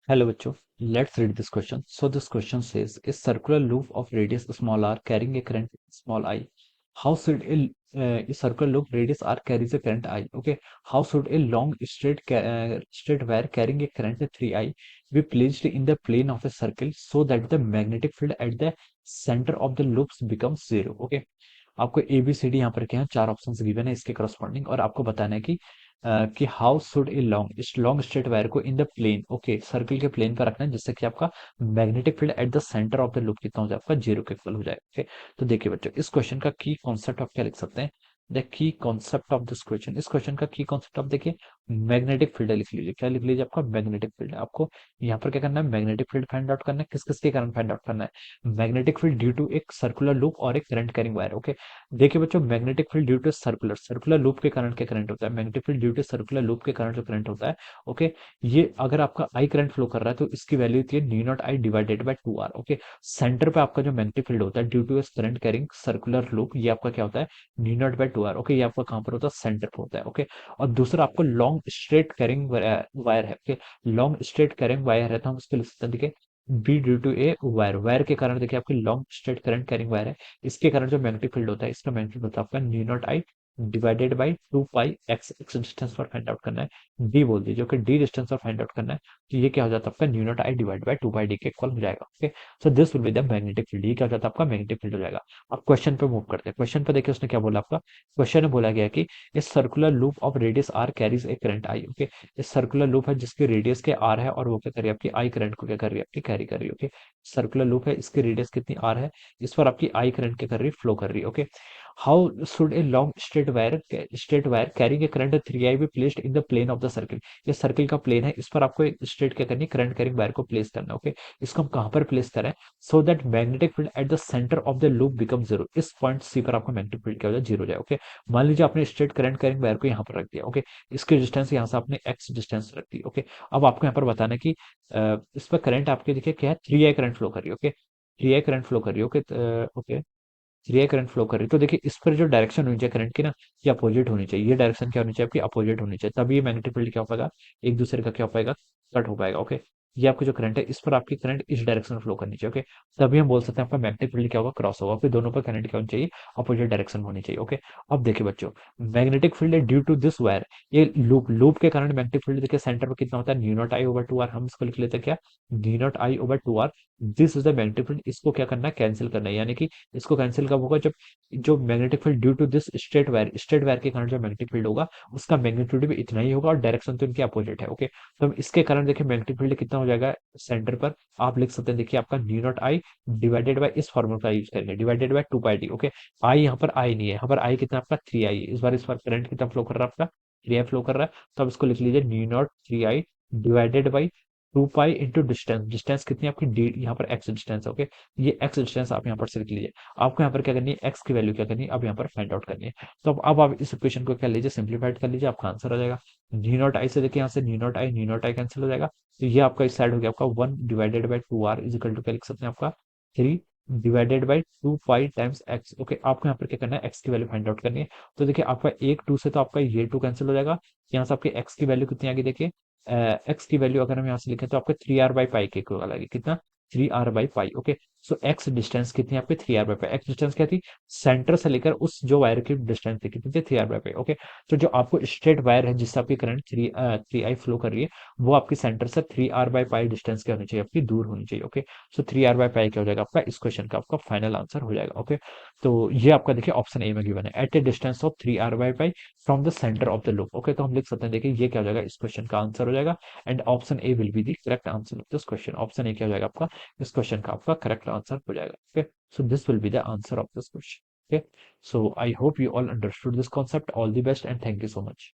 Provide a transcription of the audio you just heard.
Hello bachcho, let's read this question. So this question says a circular loop of radius small r carrying a current small I. How should a circular loop radius r carries a current I? Okay, how should a long straight wire carrying a current 3I be placed in the plane of a circle so that the magnetic field at the center of the loops becomes zero? Okay, आपको A B C D यहाँ पर क्या है, चार options given है इसके corresponding, और आपको बताना है कि हाउ शुड ए लॉन्ग इस लॉन्ग स्ट्रेट वायर को in the plane, okay, circle के प्लेन पर रखना है जिससे कि आपका magnetic field at the centre of the loop कितना हो जाए, आपका जीरो के इक्वल हो जाए। ओके, तो देखिए बच्चों, इस क्वेश्चन का की कॉन्सेप्ट आप क्या लिख सकते हैं? The key concept of this question, इस क्वेश्चन का की कॉन्सेप्ट आप देखिए, मैग्नेटिक फील्ड लिख लीजिए। क्या लिख लीजिए? आपका मैग्नेटिक फील्ड। आपको यहाँ पर क्या करना है? मैग्नेटिक फील्ड फाइंड आउट करना है। किस किस के कारण फाइंड आउट करना है? मैग्नेटिक फील्ड ड्यू टू एक सर्कुलर लूप और एक करंट कैरिंग वायर। ओके, देखिए बच्चों, magnetic field due to circular circular loop के कारण क्या करंट होता है? Magnetic field due to circular loop के कारण जो करंट होता है, ओके, ये अगर आपका आई करंट फ्लो कर रहा है तो इसकी वैल्यू होती है mu not I divided by 2 R. Okay, centre पे आपका जो मैग्नेटिक फील्ड होता है due to current carrying circular loop, ये आपका क्या होता है? Mu nought by 2 R. Okay, ये आपका कहां पर होता है? सेंटर पे होता है। ओके, और दूसरा आपको लॉन्ग स्ट्रेट कैरिंग वायर है। Okay, long straight carrying wire है तो हम उसको लिख सकते हैं, देखिए, B due to a wire, wire के कारण देखिए आपकी long straight current carrying wire है, इसके कारण जो मैग्नेटिक फील्ड होता है, इसका मैग्नेटिक फील्ड होता है आपका mu not I divided by 2 pi x. X distance पर फाइंड आउट करना है, डी बोल दीजिए। ओके, डी डिस्टेंस पर फाइंड आउट करना है, तो ये क्या हो जाता है? आपका mu not I divide by 2 pi D के इक्वल हो जाएगा। Okay, so this will be the magnetic field. ये क्या हो जाता है? आपका मैग्नेटिक फील्ड हो जाएगा। अब क्वेश्चन पे मूव करते हैं। क्वेश्चन पे देखिए उसने क्या बोला आपका, क्वेश्चन में बोला गया कि इस circular loop of radius R carries a current I. Okay, इस सर्कुलर लूप है जिसकी रेडियस के आर है और वो क्या कर रही है? आपकी आई करंट को क्या कर रही है? आपकी कैरी कर रही है। ओके, सर्कुलर लूप है, इसकी रेडियस कितनी? आर है, इस पर आपकी आई करंट क्या कर रही है? फ्लो कर रही है। Okay, how should a long straight wire carrying a current 3I be placed in the plane of the circle? ये सर्किल का प्लेन है, इस पर आपको एक स्ट्रेट क्या करनी है? करंट कैरिंग वायर को प्लेस करना है। ओके, इसको हम कहां पर प्लेस करें so that magnetic field at the centre of the loop become zero? इस पॉइंट सी पर आपका मैग्नेटिक फील्ड क्या हो जाए? जीरो हो जाए। ओके, मान लीजिए आपने स्ट्रेट करंट कैरिंग वायर को यहाँ पर रख दिया। ओके, इसकी डिस्टेंस यहाँ से आपने एक्स डिस्टेंस रख दी। ओके, अब आपको यहाँ पर बताना है कि इस पर करंट आपके देखिए क्या है? 3I करंट फ्लो कर रही है। ओके, 3I करंट फ्लो कर रही है। Okay, okay, 3I current flow कर रही है, तो देखिए इस पर जो डायरेक्शन होनी चाहिए करंट की ना, ये अपोजिट होनी चाहिए। ये डायरेक्शन क्या होनी चाहिए? आपकी अपोजिट होनी चाहिए, तभी ये मैग्नेटिक फील्ड क्या हो पाएगा? एक दूसरे का क्या हो पाएगा? कट हो पाएगा। ओके, ये आपकी जो करंट है, इस पर आपकी करंट इस डायरेक्शन में फ्लो करनी चाहिए। ओके, तभी हम बोल सकते हैं आपका मैग्नेटिक फील्ड क्या होगा? क्रॉस होगा। फिर दोनों पर करंट क्या होनी चाहिए? अपोजिट डायरेक्शन होनी चाहिए। ओके, अब देखिए बच्चों, मैग्नेटिक फील्ड है ड्यू टू दिस वायर, ये लूप लूप के कारण मैग्नेटिक फील्ड देखिए सेंटर पर कितना होता है? Mu not I over 2 R. हम इसको लिख लेते हैं क्या? Mu not I over 2 R. This is the magnetic field. इसको क्या करना है? कैंसिल करना है, यानी कि इसको कैंसिल कब होगा? जब जो magnetic field due to this straight wire के कारण जो मैग्नेटिक फील्ड होगा, उसका मैग्नीट्यूड भी इतना ही होगा और डायरेक्शन तो इनके अपोजिट है। ओके, तो हम इसके कारण देखिए मैग्नेटिक फील्ड कितना हो जाएगा सेंटर पर? आप लिख सकते हैं, देखिए आपका mu not I divided by, इस फॉर्मूला का यूज करेंगे, divided by 2 pi D. Okay, I यहाँ पर आई नहीं है, यहाँ पर आई कितना आपका? 3I। इस बार करंट कितना फ्लो कर रहा है? आपका 3I फ्लो कर रहा है, तो आप इसको लिख लीजिए new not 3I divided by 2 pi into distance. Distance कितनी आपकी? डी, यहाँ पर एक्स डिस्टेंस। ओके, ये एक्स डिस्टेंस आप यहाँ पर से लिख लीजिए। आपको यहाँ पर क्या करनी है? एक्स की वैल्यू क्या करनी है? अब यहाँ पर फाइंड आउट करनी है। तो अब आप इस इक्वेशन को क्या लीजिए? सिंप्लीफाइड कर लीजिए, आपका आंसर आ जाएगा न्यू नॉट आई से। देखिए यहाँ से न्यू नॉट आई कैंसिल हो जाएगा, तो ये आपका इस साइड हो गया आपका 1 divided by 2 R is equal to क्या लिख सकते हैं? आपका 3 divided by 2 pi times X. Okay, आपको यहाँ पर क्या करना है? एक्स की वैल्यू फाइंड आउट करनी है। तो देखिए आपका एक टू से तो आपका ये टू कैंसिल हो जाएगा, यहाँ से आपके एक्स की वैल्यू कितनी आ गई? देखिए एक्स की वैल्यू अगर हम यहाँ से लिखें तो आपका 3R/पाई के इक्वल आ गई। कितना? 3R/पाई। ओके, सो एक्स डिस्टेंस कितनी है आपकी? 3R/पाई। एक्स डिस्टेंस क्या थी? सेंटर से लेकर उस जो वायर की डिस्टेंस थी, कितनी थी? 3R/पाई। ओके, तो जो आपको स्ट्रेट वायर है जिससे आपकी करंट 3I फ्लो कर रही है, वो आपकी सेंटर से 3R/पाई डिस्टेंस क्या होनी चाहिए? आपकी दूर होनी चाहिए। ओके, सो 3R/पाई क्या हो जाएगा आपका? इस क्वेश्चन का आपका फाइनल आंसर हो जाएगा। ओके, तो ये आपका देखिए ऑप्शन ए में गिवन है, एट ए डिस्टेंस ऑफ 3R/पाई from the centre of the loop. Okay, तो हम लिख सकते हैं, देखिए ये क्या हो जाएगा? इस क्वेश्चन का आंसर हो जाएगा, and option A will be the correct answer of this question. Option A क्या हो जाएगा आपका? इस क्वेश्चन का आपका करेक्ट आंसर हो जाएगा। Okay, so this will be the answer of this question. Okay, so I hope you all understood this concept. All the best and thank you so much.